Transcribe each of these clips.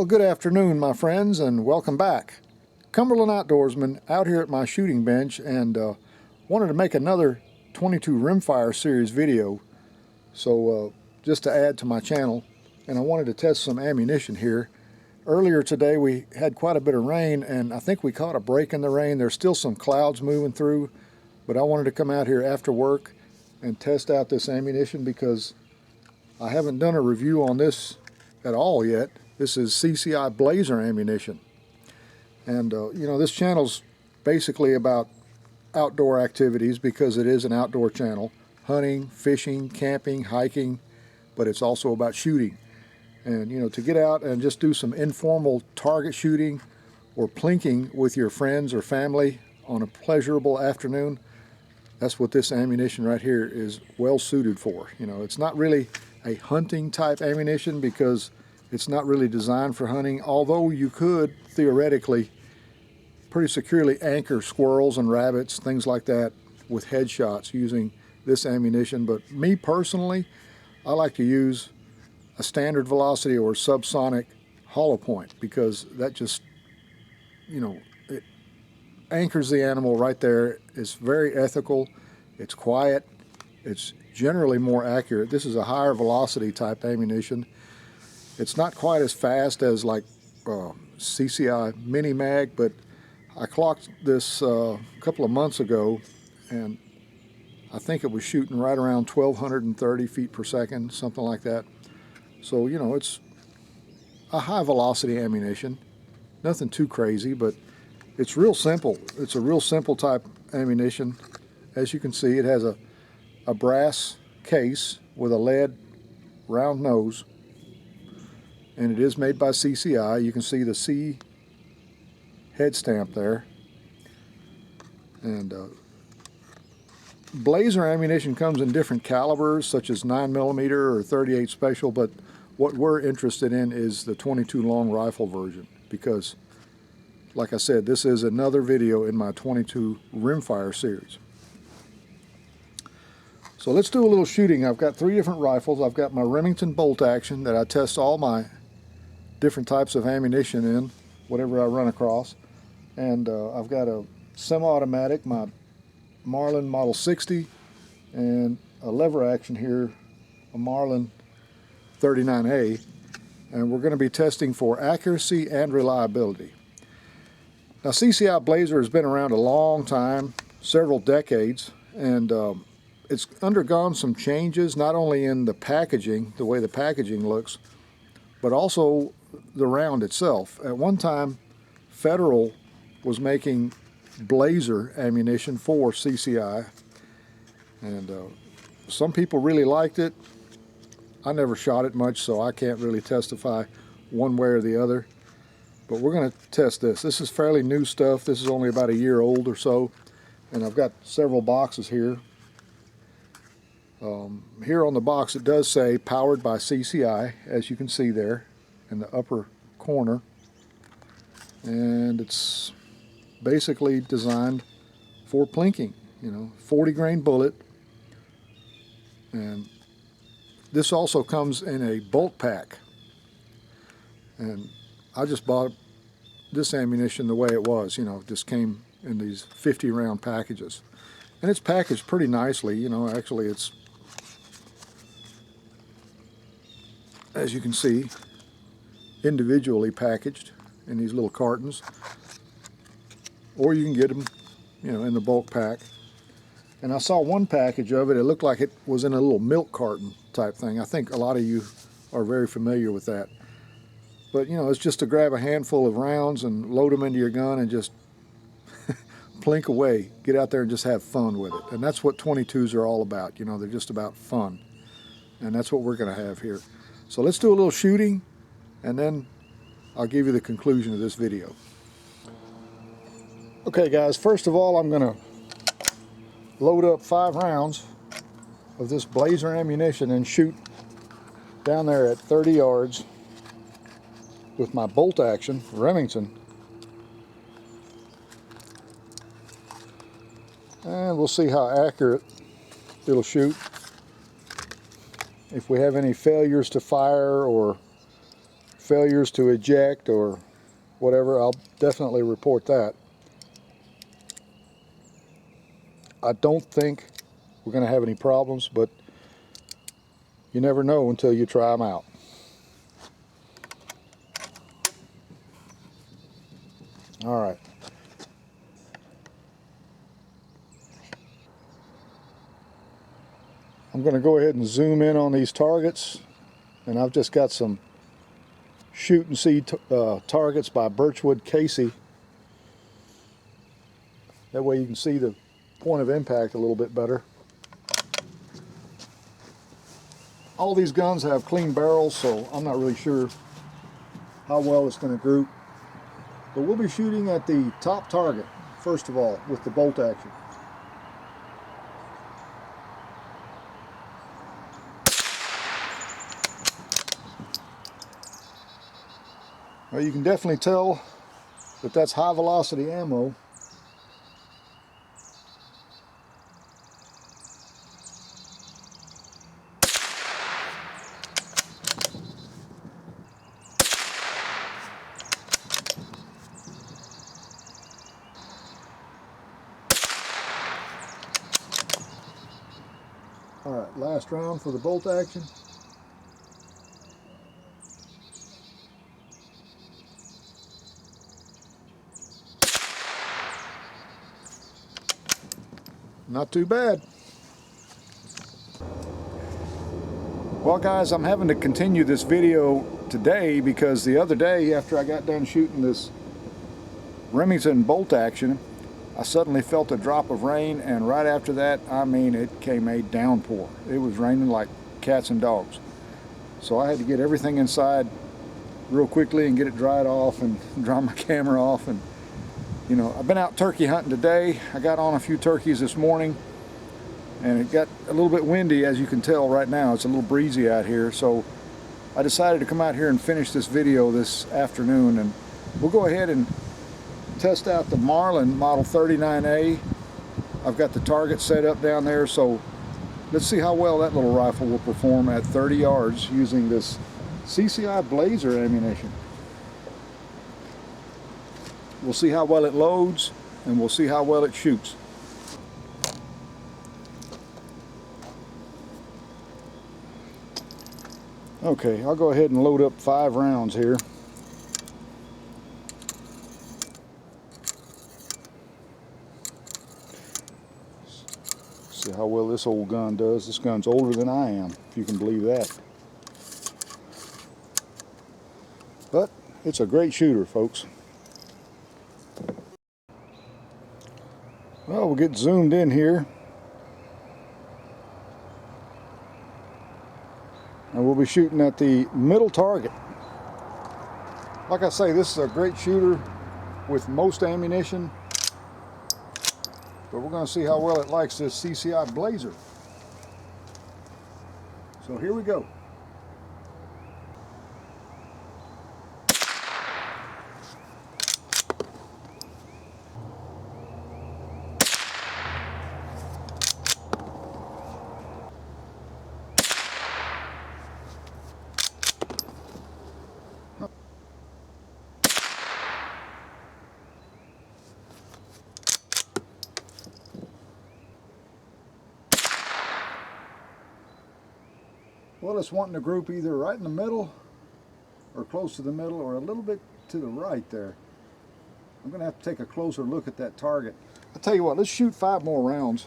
Well, good afternoon, my friends, and welcome back. Cumberland Outdoorsman out here at my shooting bench, and wanted to make another 22 rimfire series video. So just to add to my channel, and I wanted to test some ammunition here. Earlier today we had quite a bit of rain, and I think we caught a break in the rain. There's still some clouds moving through, but I wanted to come out here after work and test out this ammunition because I haven't done a review on this at all yet. This is CCI Blazer ammunition. And you know, this channel's basically about outdoor activities because it is an outdoor channel. Hunting, fishing, camping, hiking, but it's also about shooting. And you know, to get out and just do some informal target shooting or plinking with your friends or family on a pleasurable afternoon, that's what this ammunition right here is well suited for. You know, it's not really a hunting type ammunition because it's not really designed for hunting, although you could theoretically pretty securely anchor squirrels and rabbits, things like that, with headshots using this ammunition. But me personally, I like to use a standard velocity or subsonic hollow point because that just, you know, it anchors the animal right there. It's very ethical, it's quiet, it's generally more accurate. This is a higher velocity type ammunition. It's not quite as fast as like CCI Mini Mag, but I clocked this a couple of months ago, and I think it was shooting right around 1,230 feet per second, something like that. So, you know, it's a high velocity ammunition. Nothing too crazy, but it's real simple. It's a real simple type ammunition. As you can see, it has a brass case with a lead round nose, and it is made by CCI. You can see the C head stamp there. And Blazer ammunition comes in different calibers, such as 9mm or 38 Special, but what we're interested in is the 22 long rifle version because, like I said, this is another video in my 22 rimfire series. So let's do a little shooting. I've got 3 different rifles. I've got my Remington bolt action that I test all my different types of ammunition in, whatever I run across. And I've got a semi-automatic, my Marlin Model 60, and a lever action here, a Marlin 39A. And we're going to be testing for accuracy and reliability. Now, CCI Blazer has been around a long time, several decades, and it's undergone some changes, not only in the packaging, the way the packaging looks, but also the round itself. At one time, Federal was making Blazer ammunition for CCI, and some people really liked it. I never shot it much, so I can't really testify one way or the other, but we're going to test this. This is fairly new stuff. This is only about a year old or so, and I've got several boxes here. Here on the box it does say powered by CCI, as you can see there in the upper corner, and it's basically designed for plinking, you know, 40 grain bullet. And this also comes in a bolt pack, and I just bought this ammunition the way it was, you know, just came in these 50 round packages, and it's packaged pretty nicely. You know, actually it's, as you can see, individually packaged in these little cartons, or you can get them, you know, in the bulk pack. And I saw one package of it. It looked like it was in a little milk carton type thing. I think a lot of you are very familiar with that. But you know, it's just to grab a handful of rounds and load them into your gun and just plink away. Get out there and just have fun with it. And that's what 22s are all about. You know, they're just about fun. And that's what we're going to have here. So let's do a little shooting, and then I'll give you the conclusion of this video. Okay guys, first of all I'm going to load up 5 rounds of this Blazer ammunition and shoot down there at 30 yards with my bolt action Remington. And we'll see how accurate it'll shoot. If we have any failures to fire or failures to eject or whatever, I'll definitely report that. I don't think we're going to have any problems, but you never know until you try them out. All right. I'm going to go ahead and zoom in on these targets, and I've just got some shoot and see targets by Birchwood Casey. That way you can see the point of impact a little bit better. All these guns have clean barrels, so I'm not really sure how well it's going to group. But we'll be shooting at the top target, first of all, with the bolt action. Well, you can definitely tell that that's high velocity ammo. All right, last round for the bolt action. Not too bad. Well guys, I'm having to continue this video today because the other day after I got done shooting this Remington bolt action, I suddenly felt a drop of rain, and right after that, I mean, it came a downpour. It was raining like cats and dogs. So I had to get everything inside real quickly and get it dried off and dry my camera off. And you know, I've been out turkey hunting today. I got on a few turkeys this morning, and it got a little bit windy, as you can tell right now. It's a little breezy out here, so I decided to come out here and finish this video this afternoon, and we'll go ahead and test out the Marlin Model 39A. I've got the target set up down there, so let's see how well that little rifle will perform at 30 yards using this CCI Blazer ammunition. We'll see how well it loads, and we'll see how well it shoots. Okay, I'll go ahead and load up 5 rounds here. See how well this old gun does. This gun's older than I am, if you can believe that. But it's a great shooter, folks. Well, we'll get zoomed in here. And we'll be shooting at the middle target. Like I say, this is a great shooter with most ammunition. But we're going to see how well it likes this CCI Blazer. So here we go. Well, it's wanting to group either right in the middle or close to the middle or a little bit to the right there. I'm going to have to take a closer look at that target. I'll tell you what, let's shoot 5 more rounds.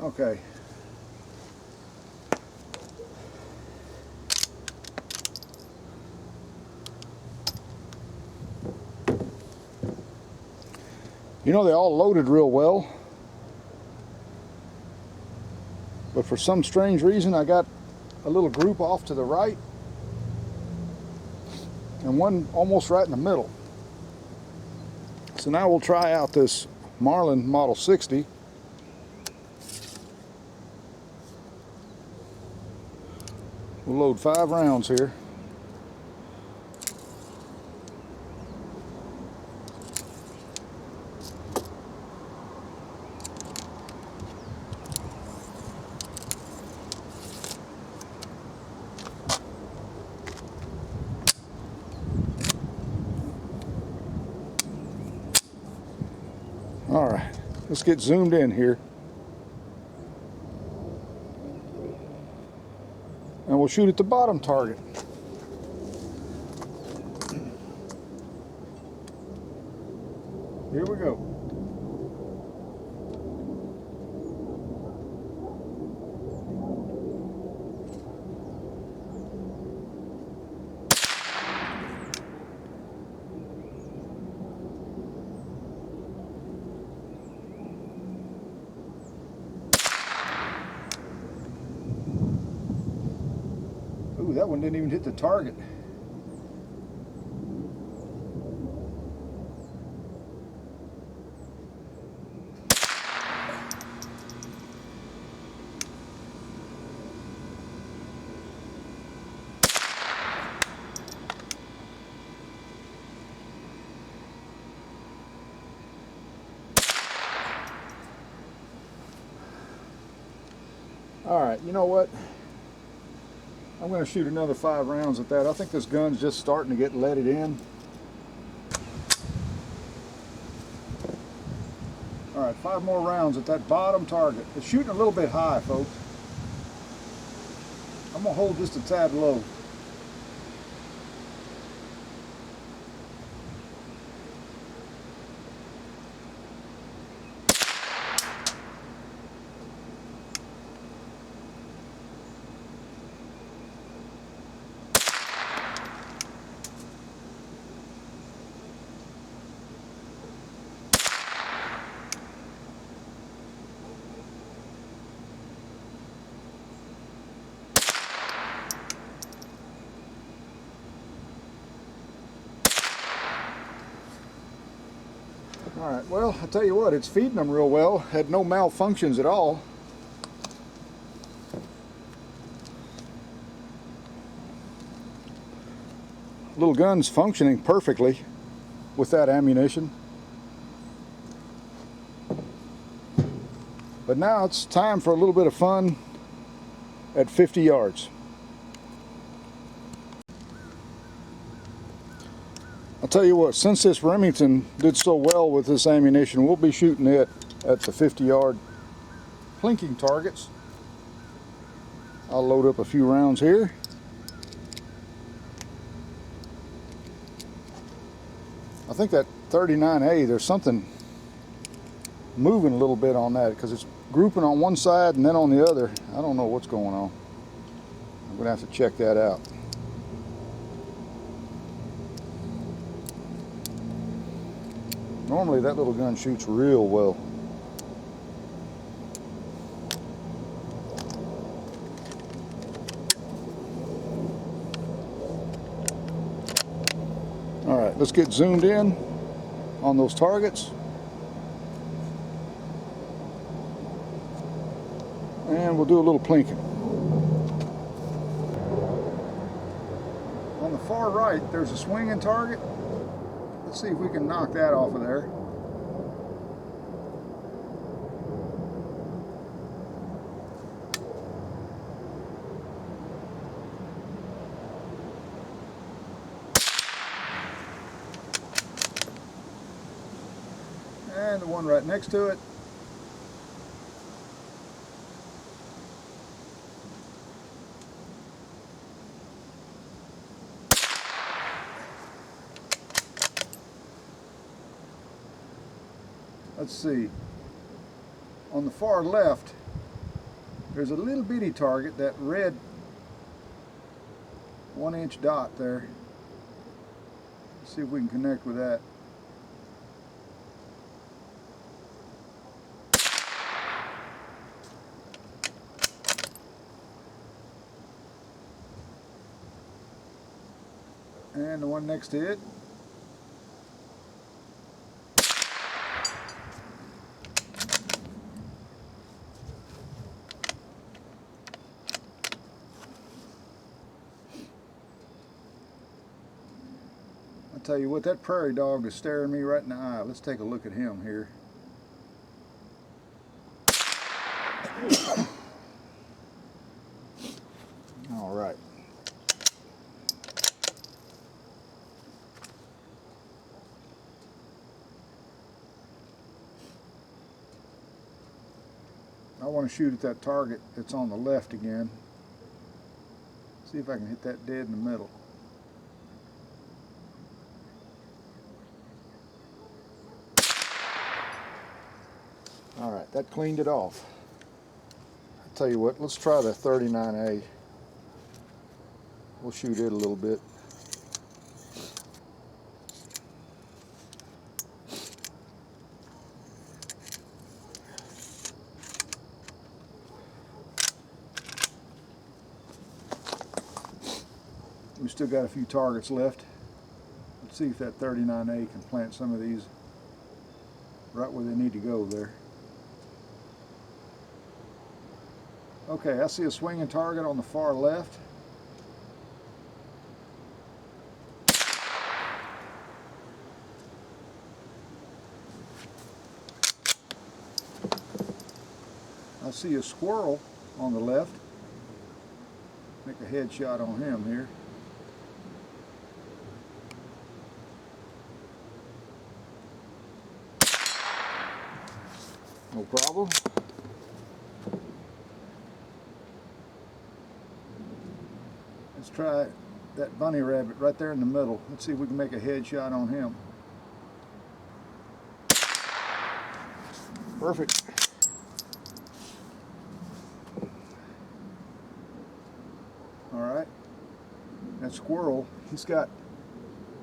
Okay. You know, they all loaded real well. but for some strange reason I got a little group off to the right and one almost right in the middle. So now we'll try out this Marlin Model 60. We'll load 5 rounds here. All right, let's get zoomed in here. And we'll shoot at the bottom target. Here we go. Ooh, that one didn't even hit the target. All right, you know what? I'm going to shoot another 5 rounds at that. I think this gun's just starting to get leaded in. All right, 5 more rounds at that bottom target. It's shooting a little bit high, folks. I'm going to hold just a tad low. All right, well, I tell you what, it's feeding them real well. Had no malfunctions at all. Little gun's functioning perfectly with that ammunition. But now it's time for a little bit of fun at 50 yards. I'll tell you what, since this Remington did so well with this ammunition, we'll be shooting it at the 50-yard plinking targets. I'll load up a few rounds here. I think that 39A, there's something moving a little bit on that because it's grouping on one side and then on the other. I don't know what's going on. I'm going to have to check that out. Normally that little gun shoots real well. All right, let's get zoomed in on those targets. And we'll do a little plinking. On the far right, there's a swinging target. Let's see if we can knock that off of there. And the one right next to it. Let's see, on the far left, there's a little bitty target, that red 1-inch dot there. Let's see if we can connect with that. and the one next to it. I'll tell you what, that prairie dog is staring me right in the eye. Let's take a look at him here. All right. I want to shoot at that target that's on the left again. See if I can hit that dead in the middle. All right, that cleaned it off. I'll tell you what, let's try the 39A. We'll shoot it a little bit. We still got a few targets left. Let's see if that 39A can plant some of these right where they need to go there. Okay, I see a swinging target on the far left. I see a squirrel on the left. Make a headshot on him here. No problem. Let's try that bunny rabbit right there in the middle. Let's see if we can make a headshot on him. Perfect. All right. That squirrel, he's got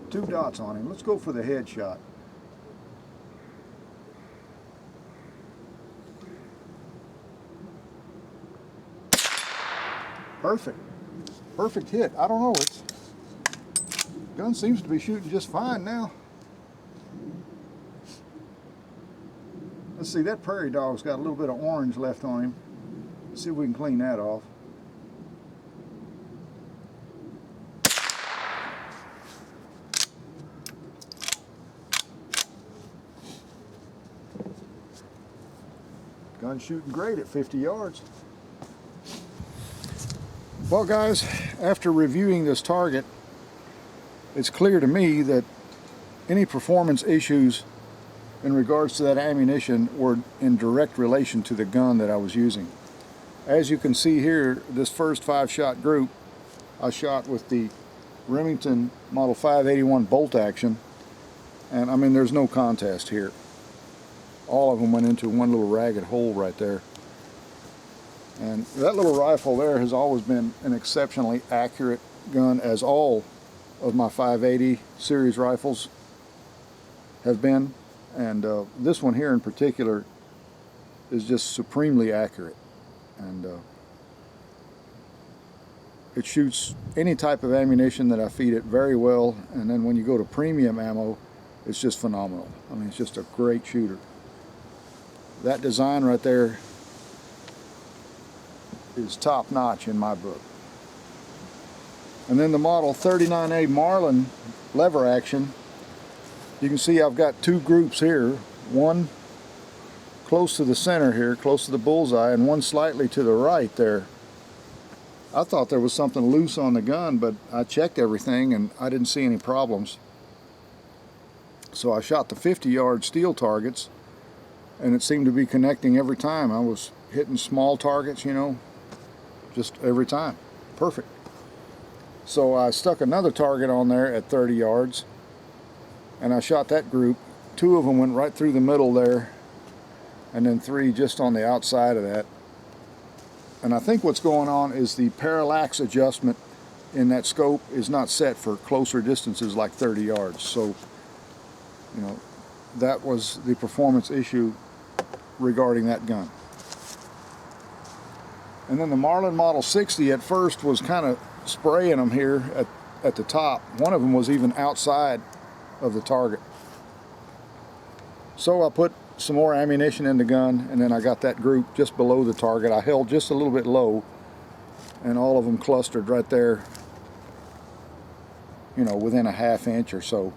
2 dots on him. Let's go for the headshot. Perfect. Perfect hit. I don't know, gun seems to be shooting just fine now. Let's see, that prairie dog's got a little bit of orange left on him. Let's see if we can clean that off. Gun shooting great at 50 yards. Well guys, after reviewing this target, it's clear to me that any performance issues in regards to that ammunition were in direct relation to the gun that I was using. As you can see here, this first 5-shot group I shot with the Remington Model 581 bolt action, and I mean there's no contest here. All of them went into one little ragged hole right there. And that little rifle there has always been an exceptionally accurate gun, as all of my 580 series rifles have been. And this one here in particular is just supremely accurate. And it shoots any type of ammunition that I feed it very well. And then when you go to premium ammo, it's just phenomenal. I mean, it's just a great shooter. That design right there is top notch in my book. And then the Model 39A Marlin lever action, you can see I've got 2 groups here, one close to the center here, close to the bullseye, and one slightly to the right there. I thought there was something loose on the gun, but I checked everything and I didn't see any problems. So I shot the 50-yard steel targets, and it seemed to be connecting every time. I was hitting small targets, you know, just every time. Perfect. So I stuck another target on there at 30 yards, and I shot that group. 2 of them went right through the middle there, and then 3 just on the outside of that. And I think what's going on is the parallax adjustment in that scope is not set for closer distances like 30 yards. So, you know, that was the performance issue regarding that gun. And then the Marlin Model 60 at first was kind of spraying them here at the top. One of them was even outside of the target. So I put some more ammunition in the gun, and then I got that group just below the target. I held just a little bit low, and all of them clustered right there, you know, within a ½ inch or so.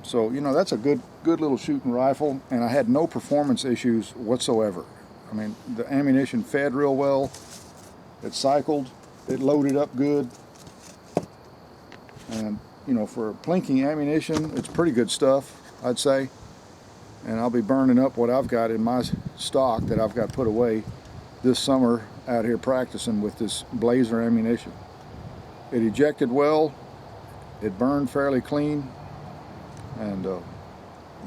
So, you know, that's a good little shooting rifle, and I had no performance issues whatsoever. I mean, the ammunition fed real well, it cycled, it loaded up good, and, you know, for plinking ammunition, it's pretty good stuff, I'd say. And I'll be burning up what I've got in my stock that I've got put away this summer out here practicing with this Blazer ammunition. It ejected well, it burned fairly clean, and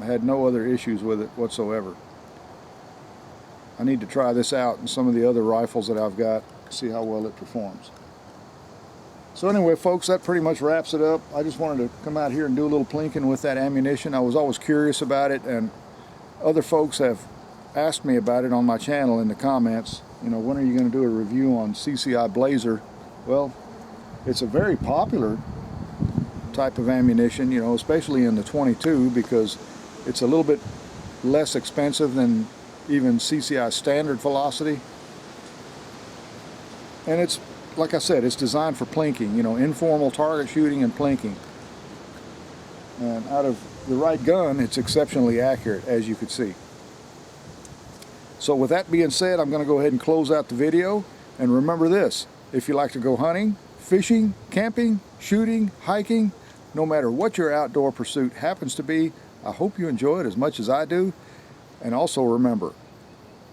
I had no other issues with it whatsoever. I need to try this out in some of the other rifles that I've got, see how well it performs. So anyway, folks, that pretty much wraps it up. I just wanted to come out here and do a little plinking with that ammunition. I was always curious about it, and other folks have asked me about it on my channel in the comments. You know, when are you going to do a review on CCI Blazer? Well, it's a very popular type of ammunition, you know, especially in the 22, because it's a little bit less expensive than even CCI standard velocity. And it's, like I said, it's designed for plinking, you know, informal target shooting and plinking. And out of the right gun, it's exceptionally accurate, as you could see. So with that being said, I'm going to go ahead and close out the video. And remember this, if you like to go hunting, fishing, camping, shooting, hiking, no matter what your outdoor pursuit happens to be, I hope you enjoy it as much as I do. And also remember,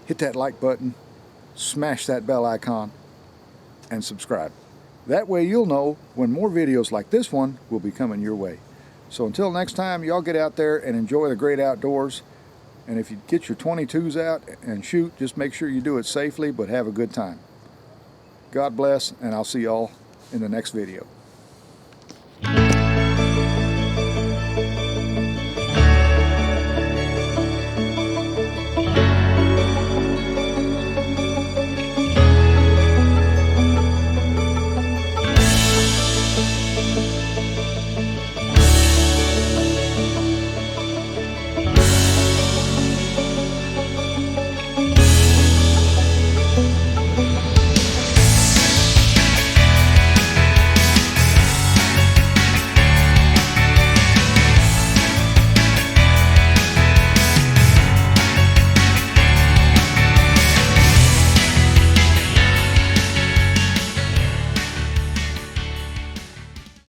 hit that like button, smash that bell icon, and subscribe. That way you'll know when more videos like this one will be coming your way. So until next time, y'all get out there and enjoy the great outdoors. And if you get your 22s out and shoot, just make sure you do it safely, but have a good time. God bless, and I'll see y'all in the next video.